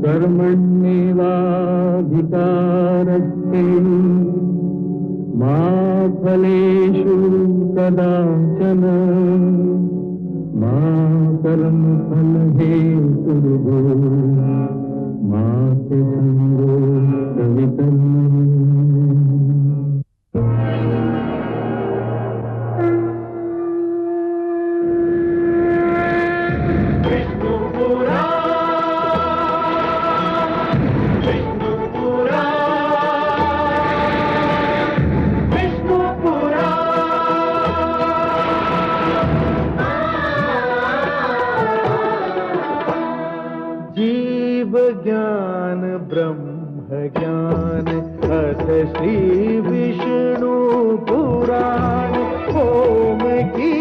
कर्मण्येवाधिकारस्ते मा फलेषु कदाचन मा कर्मफलहेतुर्भूः मा ते सङ्गोऽस्त्वविकर्मणि। जीव ज्ञान ब्रह्म ज्ञान अथ श्री विष्णु पुराण ओम की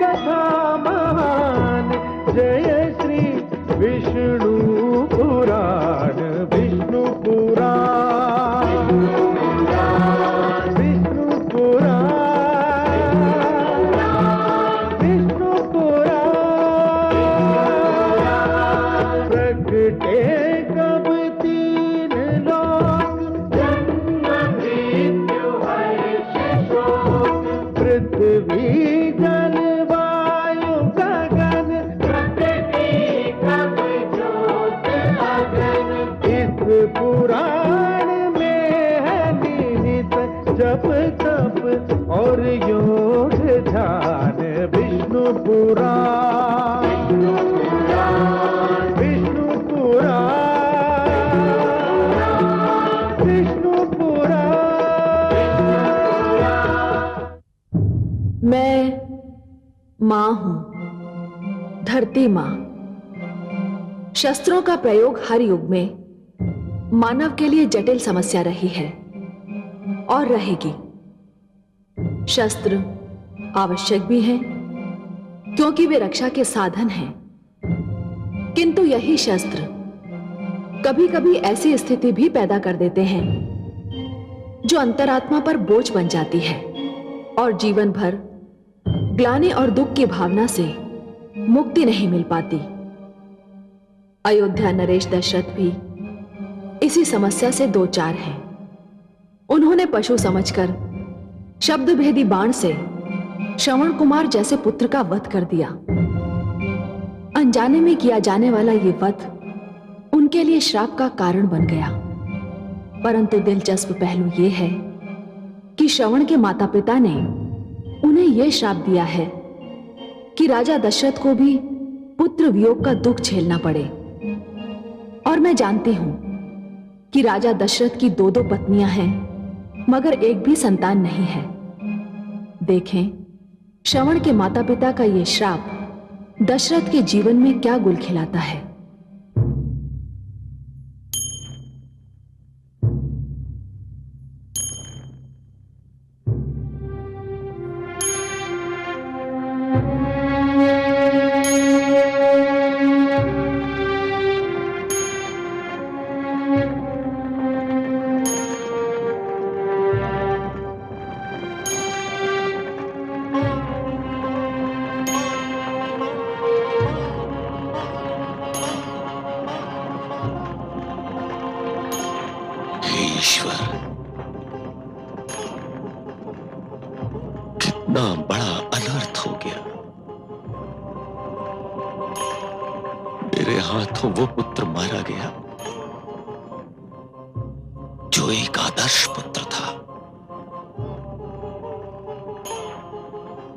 कथा महान जय श्री विष्णु पुराण विष्णु पुराण विष्णु पुराण विष्णु पुराण प्रगटे कब तीन लोक जन्म मृत्यु हर्ष शोक पृथ्वी जल वायु गगन प्रकृति कब ज्योत अगन इस पुराण में है निहित जप तप और योग ध्यान विष्णु पुराण विष्णु पुराण विष्णु पुराण। मैं मां हूं, धरती मां। शस्त्रों का प्रयोग हर युग में मानव के लिए जटिल समस्या रही है और रहेगी। शस्त्र आवश्यक भी हैं क्योंकि वे रक्षा के साधन हैं, किंतु यही शस्त्र कभी कभी ऐसी स्थिति भी पैदा कर देते हैं जो अंतरात्मा पर बोझ बन जाती है और जीवन भर ग्लानि और दुख की भावना से मुक्ति नहीं मिल पाती। अयोध्या नरेश दशरथ भी इसी समस्या से दो चार हैं। उन्होंने पशु समझकर शब्द भेदी बाण से श्रवण कुमार जैसे पुत्र का वध कर दिया। अनजाने में किया जाने वाला ये वध उनके लिए श्राप का कारण बन गया। परंतु दिलचस्प पहलू यह है कि श्रवण के माता पिता ने उन्हें यह श्राप दिया है कि राजा दशरथ को भी पुत्र वियोग का दुख झेलना पड़े। और मैं जानती हूं कि राजा दशरथ की दो दो पत्नियां हैं मगर एक भी संतान नहीं है। देखें श्रवण के माता पिता का यह श्राप दशरथ के जीवन में क्या गुल खिलाता है। कितना बड़ा अनर्थ हो गया। मेरे हाथों वो पुत्र मारा गया जो एक आदर्श पुत्र था,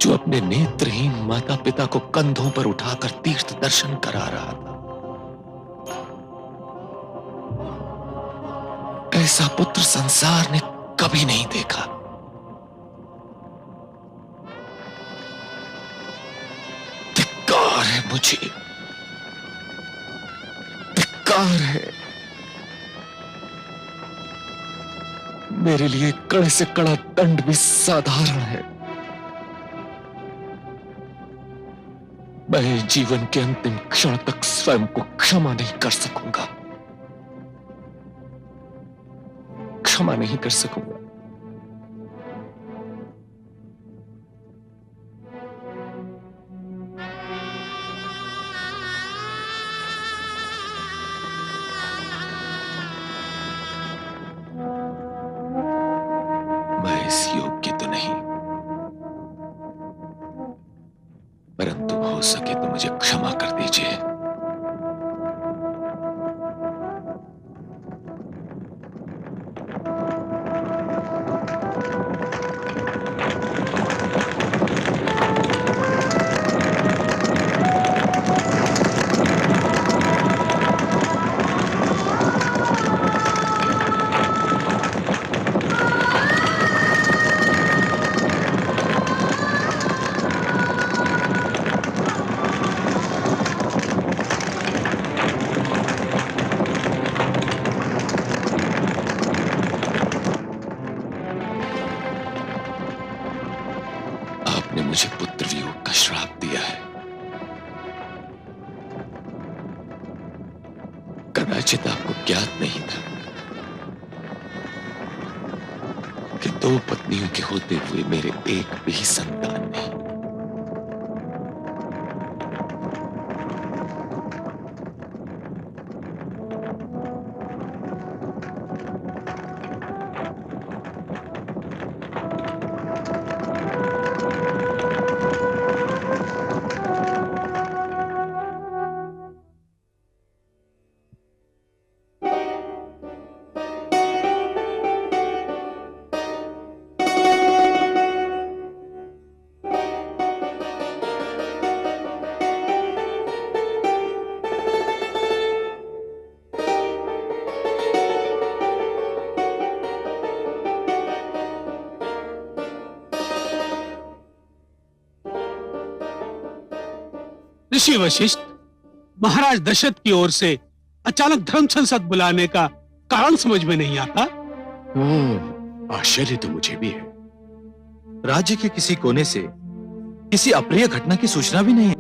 जो अपने नेत्रहीन माता पिता को कंधों पर उठाकर तीर्थ दर्शन करा रहा था। ऐसा पुत्र संसार ने कभी नहीं देखा। धिक्कार है मुझे, धिक्कार है। मेरे लिए कड़े से कड़ा दंड भी साधारण है। मैं जीवन के अंतिम क्षण तक स्वयं को क्षमा नहीं कर सकूंगा, क्षमा नहीं कर सकूंगा। हो सके तो मुझे क्षमा कर दीजिए। आपने मुझे पुत्र वियोग का श्राप दिया है। कदाचित आपको ज्ञात नहीं था कि 2 पत्नियों के होते हुए मेरे एक भी संतान नहीं। ऋषि वशिष्ठ, महाराज दशरथ की ओर से अचानक धर्म संसद बुलाने का कारण समझ में नहीं आता। आश्चर्य तो मुझे भी है। राज्य के किसी कोने से किसी अप्रिय घटना की सूचना भी नहीं है।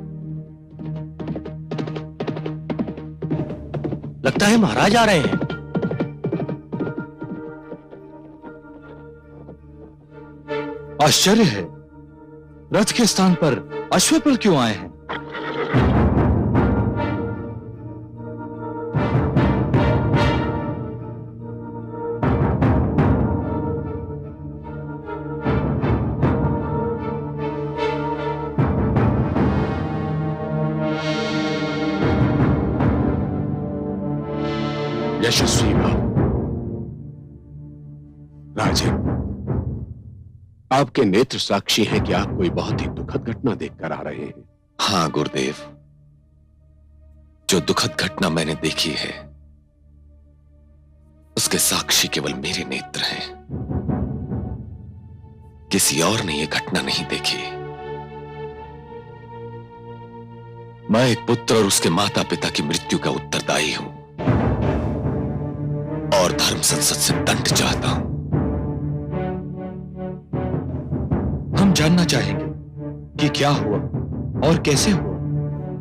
लगता है महाराज आ रहे हैं। आश्चर्य है, रथ के स्थान पर अश्वपल क्यों आए हैं? यशस्वी भाव। राजन, आपके नेत्र साक्षी हैं कि आप कोई बहुत ही दुखद घटना देखकर आ रहे हैं। हाँ गुरुदेव, जो दुखद घटना मैंने देखी है उसके साक्षी केवल मेरे नेत्र हैं। किसी और ने यह घटना नहीं देखी। मैं एक पुत्र और उसके माता पिता की मृत्यु का उत्तरदायी हूं और धर्म संसद से दंड चाहता हूं। हम जानना चाहेंगे कि क्या हुआ और कैसे हुआ।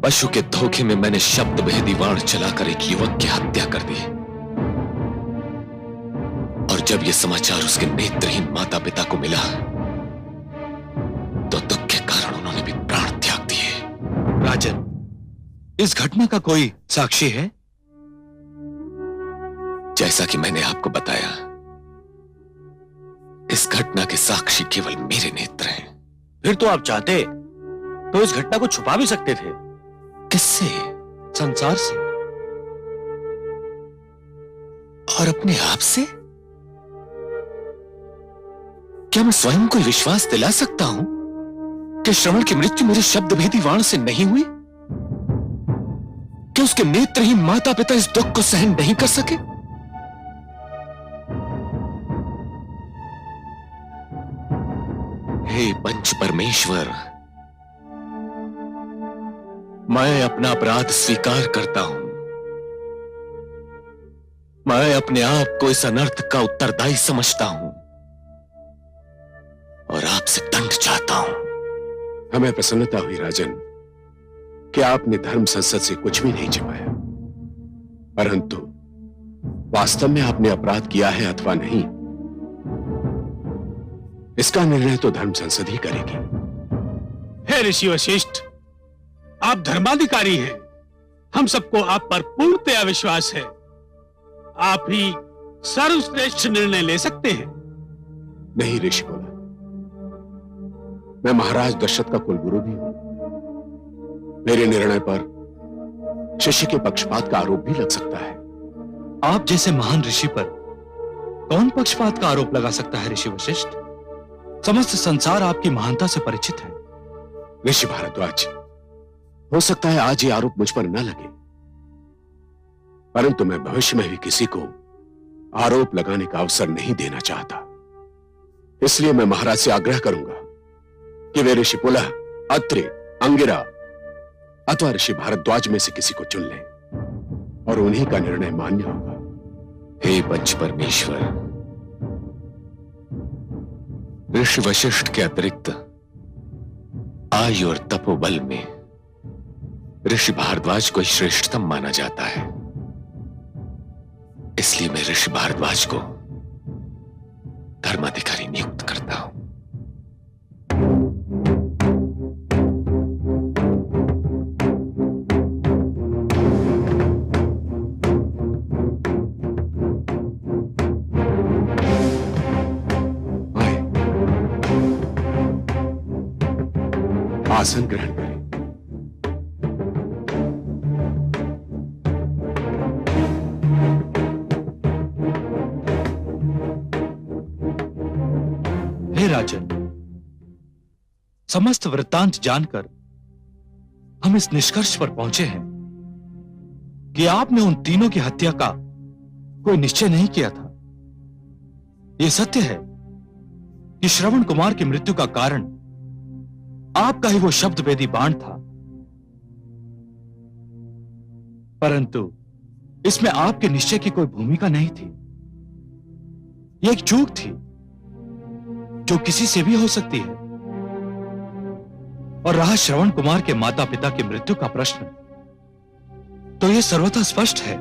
पशु के धोखे में मैंने शब्द भेदी बाण चलाकर एक युवक की हत्या कर दी और जब यह समाचार उसके नेत्रहीन माता पिता को मिला तो दुख के कारण उन्होंने भी प्राण त्याग दिए। राजन, इस घटना का कोई साक्षी है? जैसा कि मैंने आपको बताया, इस घटना के साक्षी केवल मेरे नेत्र हैं। फिर तो आप चाहते तो इस घटना को छुपा भी सकते थे। किससे? संसार से और अपने आप से? क्या मैं स्वयं को विश्वास दिला सकता हूं कि श्रवण की मृत्यु मेरे शब्द भेदी वाण से नहीं हुई? कि उसके नेत्रहीन माता पिता इस दुख को सहन नहीं कर सके? हे पंच परमेश्वर, मैं अपना अपराध स्वीकार करता हूं। मैं अपने आप को इस अनर्थ का उत्तरदायी समझता हूं और आपसे दंड चाहता हूं। हमें प्रसन्नता हुई राजन कि आपने धर्म संसद से कुछ भी नहीं छिपाया, परंतु वास्तव में आपने अपराध किया है अथवा नहीं, इसका निर्णय तो धर्म संसद ही करेगी। हे ऋषि वशिष्ठ, आप धर्माधिकारी हैं। हम सबको आप पर पूर्णतया विश्वास है। आप ही सर्वश्रेष्ठ निर्णय ले सकते हैं। नहीं ऋषिकुल, मैं महाराज दशरथ का कुलगुरु भी हूं मेरे निर्णय पर शिष्य के पक्षपात का आरोप भी लग सकता है। आप जैसे महान ऋषि पर कौन पक्षपात का आरोप लगा सकता है ऋषि वशिष्ठ? समस्त संसार आपकी महानता से परिचित है। ऋषि भारद्वाज, हो सकता है आज ये आरोप मुझ पर न लगे, परंतु मैं भविष्य में भी किसी को आरोप लगाने का अवसर नहीं देना चाहता। इसलिए मैं महाराज से आग्रह करूंगा कि वे ऋषि पुलह, अत्रि, अंगिरा अथवा ऋषि भारद्वाज में से किसी को चुन लें और उन्हीं का निर्णय मान्य होगा। हे पंच परमेश्वर, ऋषि वशिष्ठ के अतिरिक्त आयु और तपोबल में ऋषि भारद्वाज को श्रेष्ठतम माना जाता है। इसलिए मैं ऋषि भारद्वाज को धर्माधिकारी नियुक्त करता हूं। आसन ग्रहण करें। हे राजन, समस्त वृत्तांत जानकर हम इस निष्कर्ष पर पहुंचे हैं कि आपने उन तीनों की हत्या का कोई निश्चय नहीं किया था। यह सत्य है कि श्रवण कुमार की मृत्यु का कारण आपका ही वो शब्द भेदी बाण था, परंतु इसमें आपके निश्चय की कोई भूमिका नहीं थी। यह एक चूक थी जो किसी से भी हो सकती है। और रहा श्रवण कुमार के माता पिता की मृत्यु का प्रश्न, तो यह सर्वथा स्पष्ट है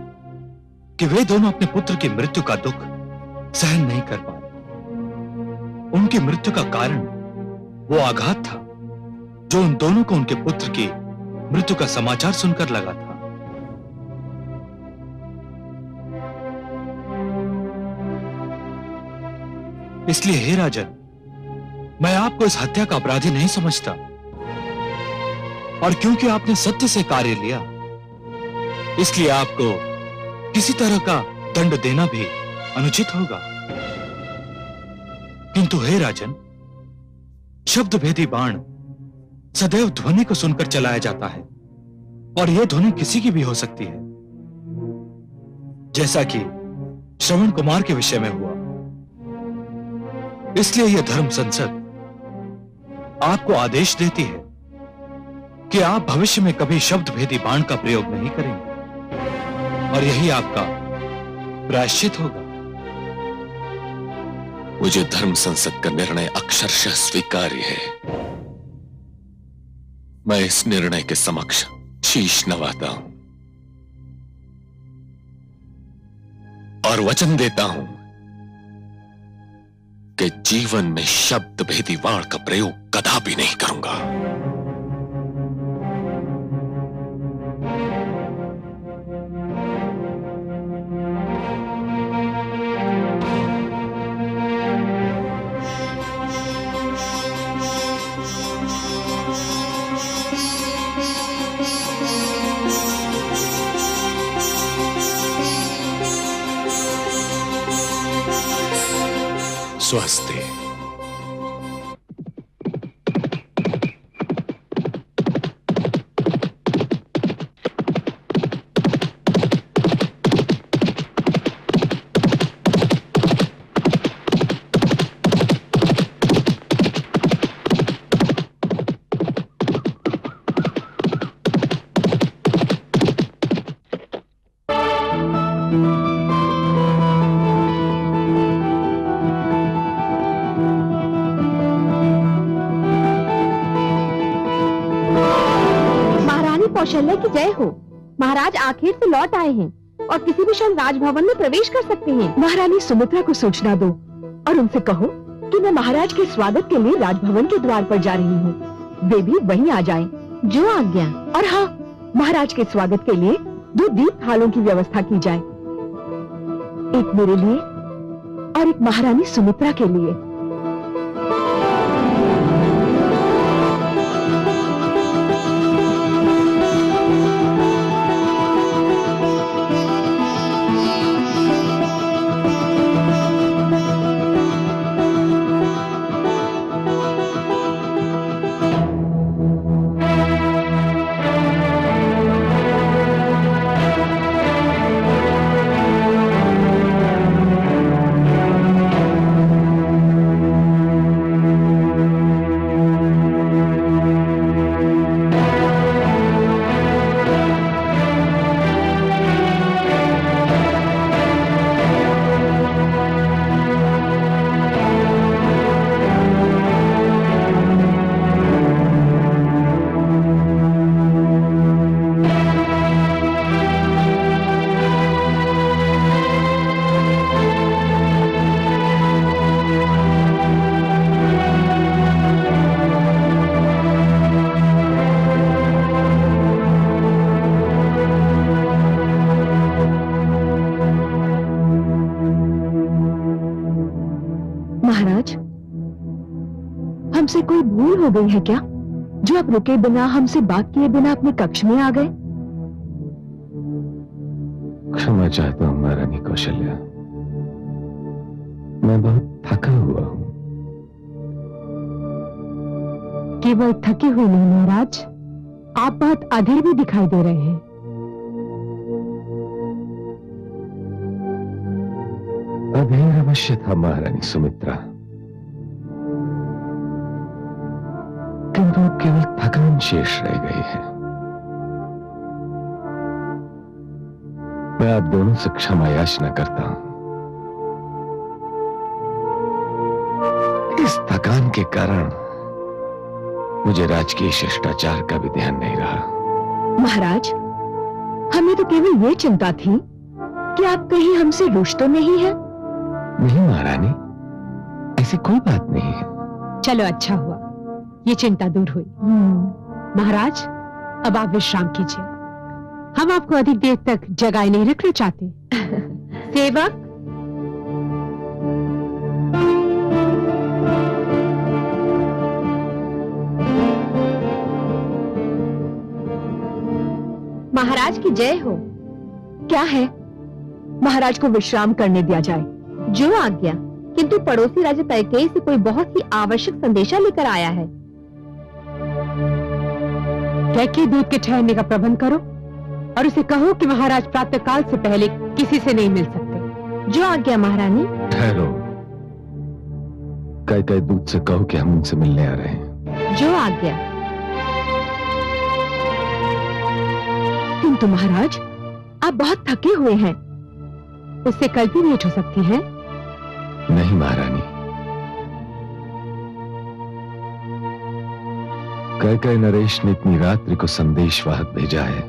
कि वे दोनों अपने पुत्र की मृत्यु का दुख सहन नहीं कर पाए। उनकी मृत्यु का कारण वो आघात था जो उन दोनों को उनके पुत्र की मृत्यु का समाचार सुनकर लगा था। इसलिए हे राजन, मैं आपको इस हत्या का अपराधी नहीं समझता, और क्योंकि आपने सत्य से कार्य लिया, इसलिए आपको किसी तरह का दंड देना भी अनुचित होगा। किंतु हे राजन, शब्द भेदी बाण सदैव ध्वनि को सुनकर चलाया जाता है, और यह ध्वनि किसी की भी हो सकती है, जैसा कि श्रवण कुमार के विषय में हुआ। इसलिए यह धर्म संसद आपको आदेश देती है कि आप भविष्य में कभी शब्द भेदी बाण का प्रयोग नहीं करेंगे, और यही आपका प्रायश्चित होगा। मुझे धर्म संसद का निर्णय अक्षरशः स्वीकार्य है। मैं इस निर्णय के समक्ष शीश नवाता हूं और वचन देता हूं कि जीवन में शब्द भेदी बाण का प्रयोग कदापि नहीं करूंगा। स्वस्ति। कौशल्या की जय हो। महाराज आखिर से लौट आए हैं और किसी भी क्षण राजभवन में प्रवेश कर सकते हैं। महारानी सुमित्रा को सूचना दो और उनसे कहो कि मैं महाराज के स्वागत के लिए राजभवन के द्वार पर जा रही हूँ। वे भी वहीं आ जाएं। जो आज्ञा। और हाँ, महाराज के स्वागत के लिए 2 दीप थालों की व्यवस्था की जाए, एक मेरे लिए और एक महारानी सुमित्रा के लिए। हमसे कोई भूल हो गई है क्या, जो आप रुके बिना, हमसे बात किए बिना अपने कक्ष में आ गए? क्षमा चाहता हूं महारानी कौशल्या, मैं बहुत थका हुआ हूं। केवल थके हुए नहीं महाराज, आप बहुत अधीर भी दिखाई दे रहे हैं। अधीर अवश्य था महारानी सुमित्रा, किंतु केवल थकान शेष रह गई है। मैं आप दोनों से क्षमा याचना करता हूं। इस थकान के कारण मुझे राजकीय शिष्टाचार का भी ध्यान नहीं रहा। महाराज, हमें तो केवल ये चिंता थी कि आप कहीं हमसे रुष्ट तो नहीं है। नहीं महारानी, ऐसी कोई बात नहीं है। चलो अच्छा हुआ, ये चिंता दूर हुई। महाराज, अब आप विश्राम कीजिए, हम आपको अधिक देर तक जगाए नहीं रखना चाहते। सेवक, महाराज की जय हो। क्या है? महाराज को विश्राम करने दिया जाए। जो आज्ञा, किंतु पड़ोसी राज्य तैकेई से कोई बहुत ही आवश्यक संदेशा लेकर आया है। कैके दूत के ठहरने का प्रबंध करो और उसे कहो कि महाराज प्रातःकाल से पहले किसी से नहीं मिल सकते। जो आज्ञा महारानी। ठहरो, कई दूत से कहो कि हम उनसे मिलने आ रहे हैं। जो आज्ञा। किंतु महाराज, आप बहुत थके हुए हैं। उससे कल भी भेंट हो सकती है। नहीं महारानी, कई नरेश ने इतनी रात्रि को संदेश वाहक भेजा है,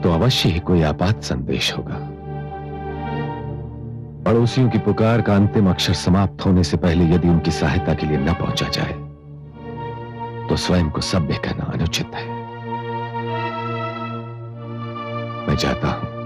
तो अवश्य ही कोई आपात संदेश होगा। पड़ोसियों की पुकार का अंतिम अक्षर समाप्त होने से पहले यदि उनकी सहायता के लिए न पहुंचा जाए तो स्वयं को सभ्य कहना अनुचित है। मैं जाता हूं।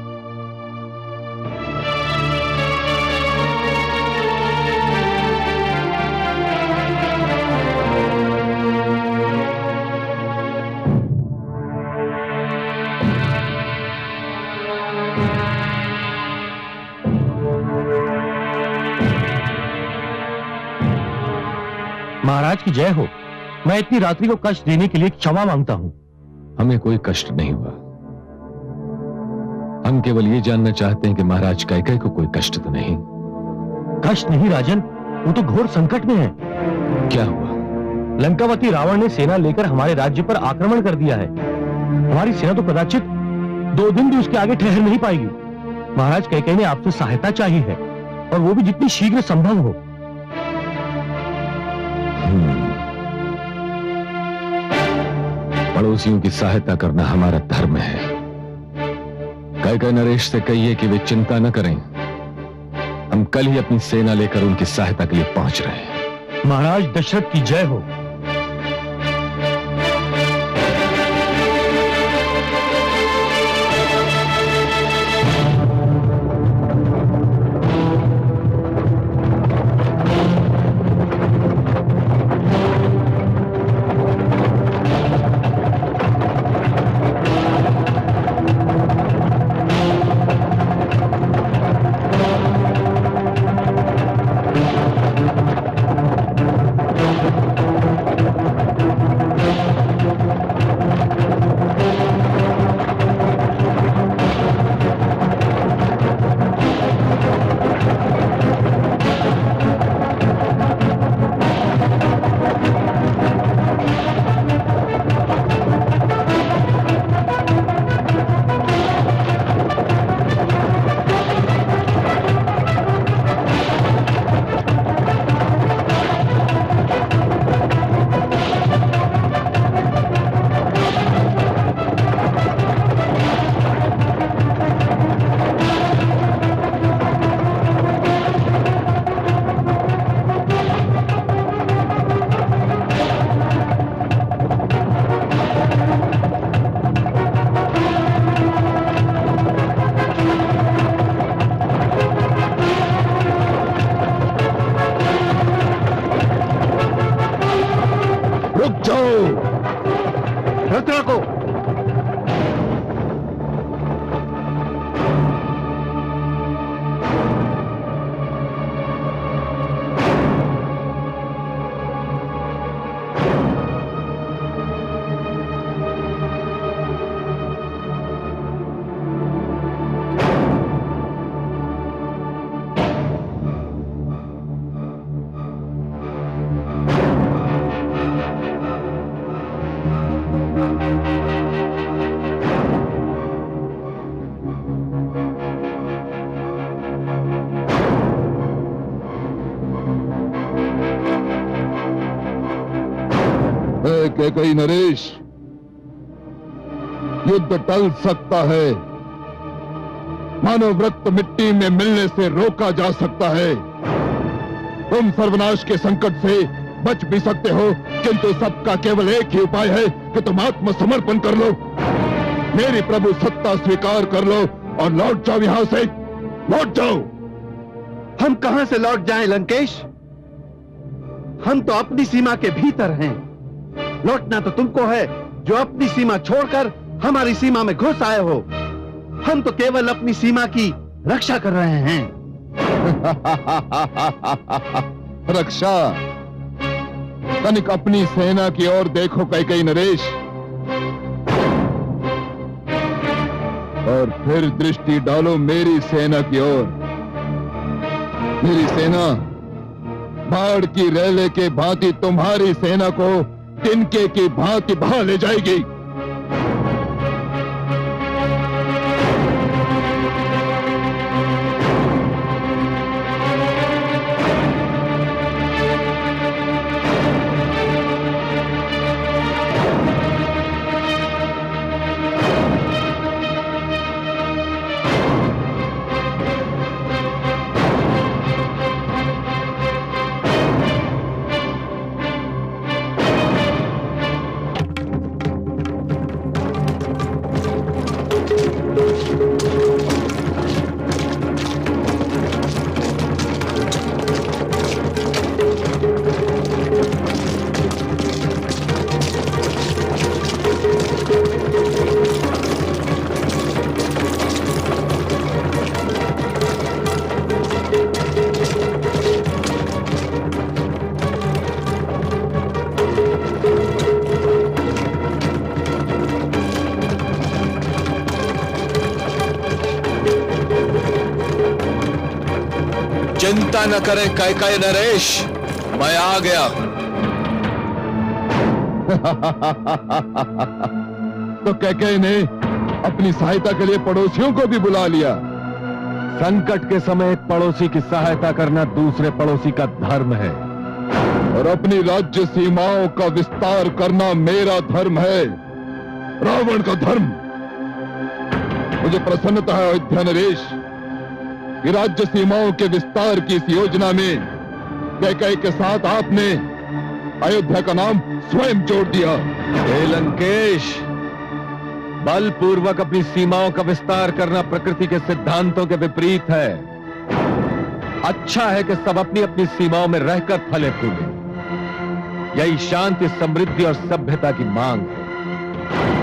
महाराज की जय हो। मैं इतनी रात्रि को कष्ट देने के लिए क्षमा मांगता हूं। हमें कोई कष्ट नहीं हुआ। हम केवल ये जानना चाहते हैं कि महाराज कैकेयी को कोई कष्ट तो नहीं। कष्ट नहीं राजन, वो तो घोर संकट में है। क्या हुआ? लंकावती रावण ने सेना लेकर हमारे राज्य पर आक्रमण कर दिया है। हमारी सेना तो कदाचित 2 दिन भी उसके आगे ठहर नहीं पाएगी। महाराज कैकेयी ने आपसे सहायता चाहिए है, और वो भी जितनी शीघ्र संभव हो। पड़ोसियों की सहायता करना हमारा धर्म है। कैकेयी नरेश से कहिए कि वे चिंता न करें, हम कल ही अपनी सेना लेकर उनकी सहायता के लिए पहुंच रहे हैं। महाराज दशरथ की जय हो। कैकई नरेश, युद्ध टल सकता है, मनोव्रत मिट्टी में मिलने से रोका जा सकता है। तुम सर्वनाश के संकट से बच भी सकते हो, किंतु सबका केवल एक ही उपाय है कि तुम आत्मसमर्पण कर लो, मेरी प्रभु सत्ता स्वीकार कर लो और लौट जाओ यहां से, लौट जाओ। हम कहां से लौट जाएं लंकेश? हम तो अपनी सीमा के भीतर हैं। लौटना तो तुमको है जो अपनी सीमा छोड़कर हमारी सीमा में घुस आए हो। हम तो केवल अपनी सीमा की रक्षा कर रहे हैं। रक्षा? तनिक अपनी सेना की ओर देखो कैकई नरेश, और फिर दृष्टि डालो मेरी सेना की ओर। मेरी सेना बाढ़ की रेले के भांति तुम्हारी सेना को तिनके की भांति बहा ले जाएगी। चिंता न करें कैकई नरेश, मैं आ गया। तो कैकई ने अपनी सहायता के लिए पड़ोसियों को भी बुला लिया। संकट के समय एक पड़ोसी की सहायता करना दूसरे पड़ोसी का धर्म है, और अपनी राज्य सीमाओं का विस्तार करना मेरा धर्म है, रावण का धर्म। मुझे प्रसन्नता है अयोध्या नरेश कि राज्य सीमाओं के विस्तार की इस योजना में कैकई के साथ आपने अयोध्या का नाम स्वयं जोड़ दिया। हे लंकेश, बलपूर्वक अपनी सीमाओं का विस्तार करना प्रकृति के सिद्धांतों के विपरीत है। अच्छा है कि सब अपनी अपनी सीमाओं में रहकर फले फूले, यही शांति, समृद्धि और सभ्यता की मांग है।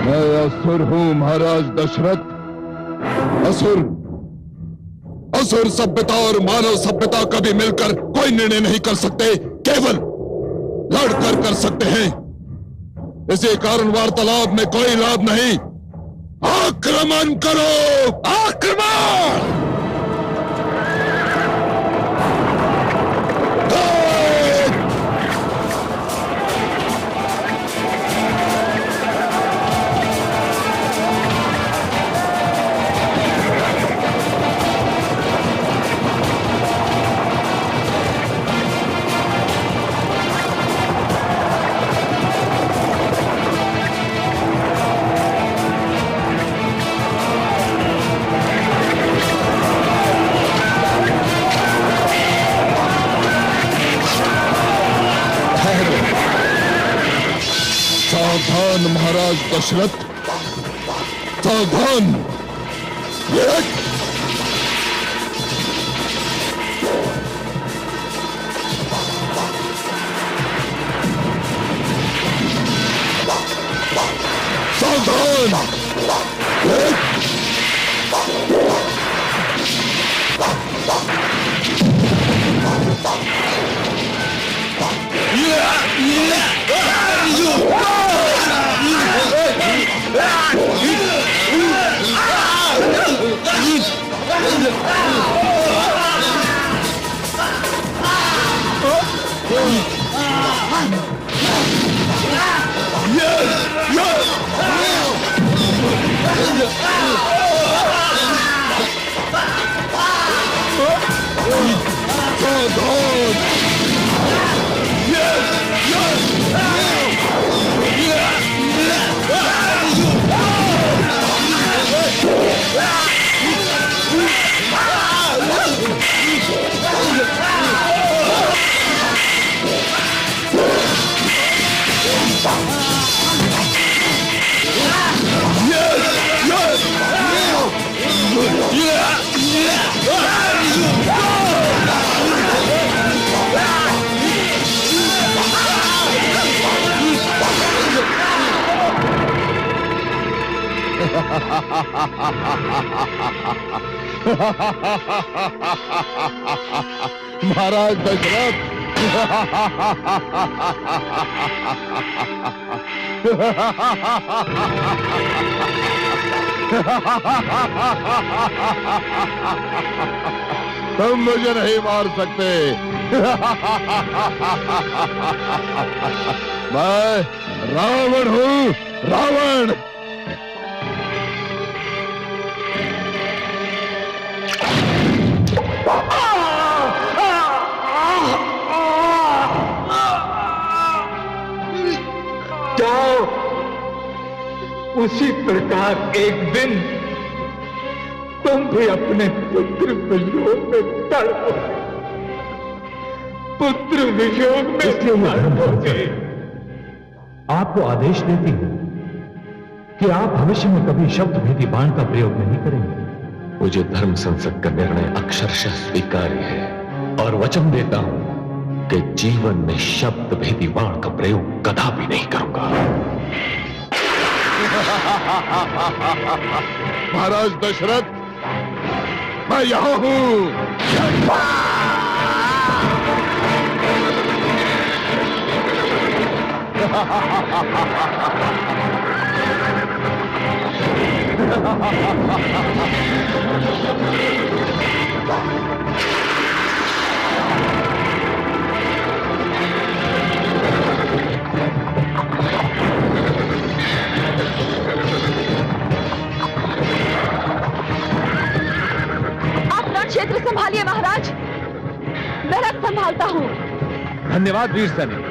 मैं असुर हूं महाराज दशरथ, असुर। असुर सभ्यता और मानव सभ्यता कभी मिलकर कोई निर्णय नहीं कर सकते, केवल लड़कर कर सकते हैं। इसी कारण वार्तालाप में कोई लाभ नहीं। आक्रमण करो, आक्रमण! सावधान महाराज दशरथ, सावधान। सावधान। महाराज दशरथ, तुम मुझे नहीं मार सकते। मैं रावण हूं, रावण। जाओ, उसी प्रकार एक दिन तुम भी अपने पुत्र वियोग में तड़पो, पुत्र वियोग में तड़पोगे। आपको आदेश देती हूं कि आप भविष्य में कभी शब्द भेदी बाण का प्रयोग नहीं करेंगे। मुझे धर्म संसद का निर्णय अक्षरशः स्वीकार्य है और वचन देता हूं कि जीवन में शब्द भेदी बाण का प्रयोग कदापि नहीं करूंगा। महाराज दशरथ, मैं यहां हूं। क्षेत्र संभालिए महाराज, मैं रथ संभालता हूँ। धन्यवाद वीर सैनिक।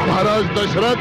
महाराज दशरथ,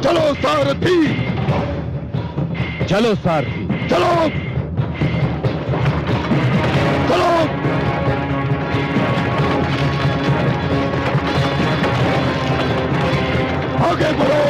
चलो सारथी, चलो सारथी, चलो चलो। आगे बढ़ो।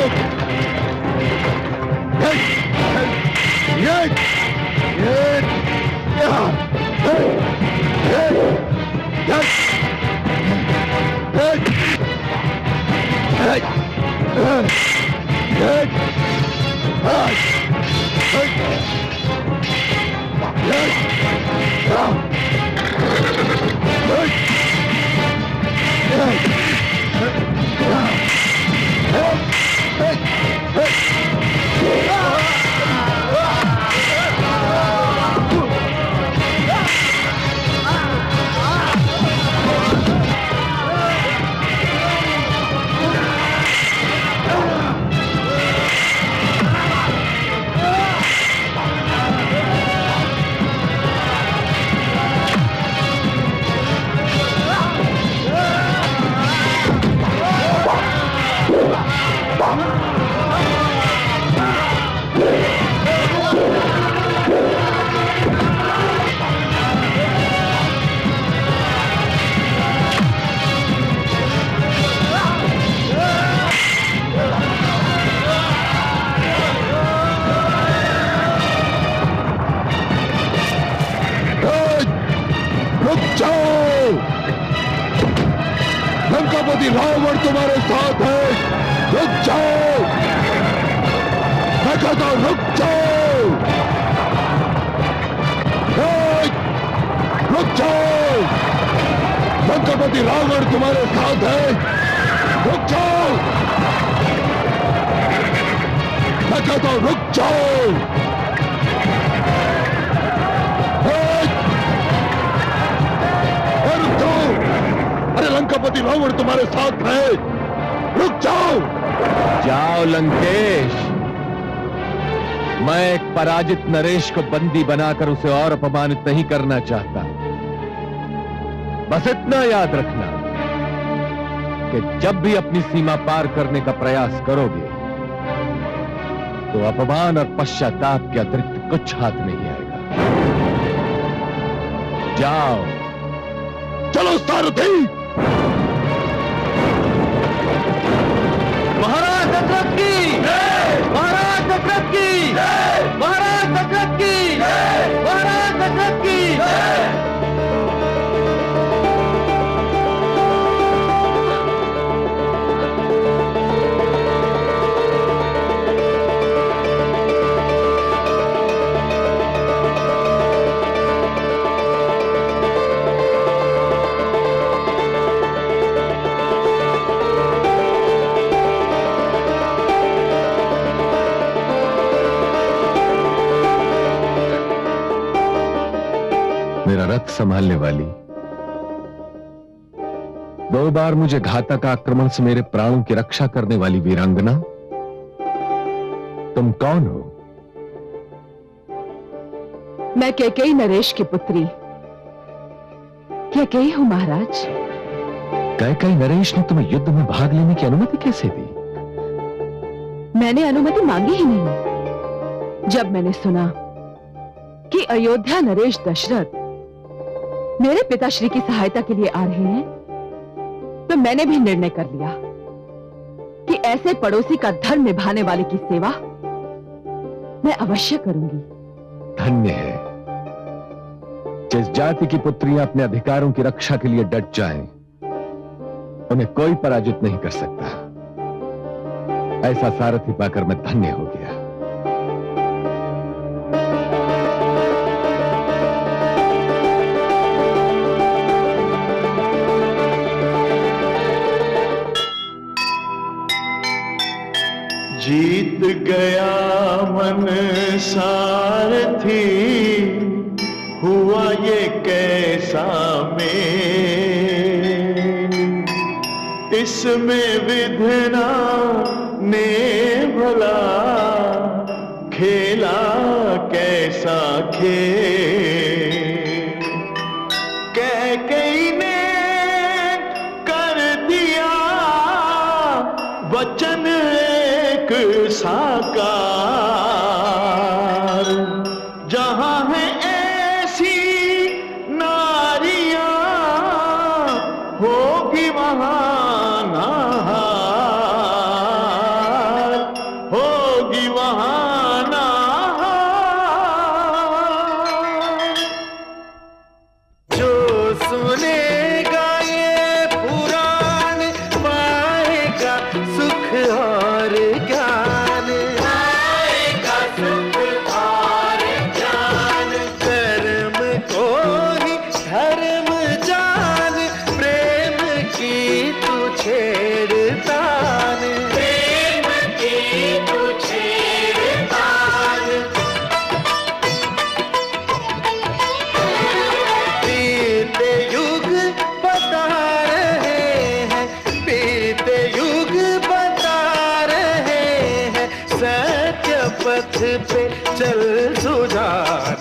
लंकापति रावण तुम्हारे साथ है, रुक जाओ। मैं कहता हूं रुक जाओ, रुक जाओ। लंकापति रावण तुम्हारे साथ है, रुक जाओ। मैं कहता हूं रुक जाओ। अरे लंकापति रावण तुम्हारे साथ है, रुक जाओ। जाओ लंकेश। मैं एक पराजित नरेश को बंदी बनाकर उसे और अपमानित नहीं करना चाहता। बस इतना याद रखना कि जब भी अपनी सीमा पार करने का प्रयास करोगे तो अपमान और पश्चाताप के अतिरिक्त कुछ हाथ नहीं आएगा। जाओ। चलो सारथी। महाराज दशरथ की, महाराज दशरथ की, महाराज दशरथ की, महाराज दशरथ की। मेरा रथ संभालने वाली, 2 बार मुझे घातक आक्रमण से मेरे प्राणों की रक्षा करने वाली वीरांगना, तुम कौन हो? मैं कैकेयी नरेश की पुत्री कैकेयी हूं महाराज। कैकेयी नरेश ने तुम्हें युद्ध में भाग लेने की अनुमति कैसे दी? मैंने अनुमति मांगी ही नहीं। जब मैंने सुना कि अयोध्या नरेश दशरथ मेरे पिताश्री की सहायता के लिए आ रहे हैं, तो मैंने भी निर्णय कर लिया कि ऐसे पड़ोसी का धर्म निभाने वाले की सेवा मैं अवश्य करूंगी। धन्य है जिस जाति की पुत्रियां अपने अधिकारों की रक्षा के लिए डट जाएं, उन्हें कोई पराजित नहीं कर सकता। ऐसा सारथी पाकर मैं धन्य हो गया। जीत गया मन सारथी, हुआ ये कैसा मेल, इसमें विधना ने भला खेला कैसा खेल। कैकेयी ने कर दिया वचन एक एक साकार, जहां है ऐसी नारियां होगी वहां नहार, होगी वहां नहार। जो सुनेगा ये पुराण पाएगा सुख और ज्ञान, पाएगा सुख और ज्ञान। कर्म को ही धर्म जान, प्रेम की तू छेड़तान, प्रेम की तू छेड़तान। बीते युग बता रहे हैं, बीते युग बता रहे हैं, सत्य पथ पे चल सुजान,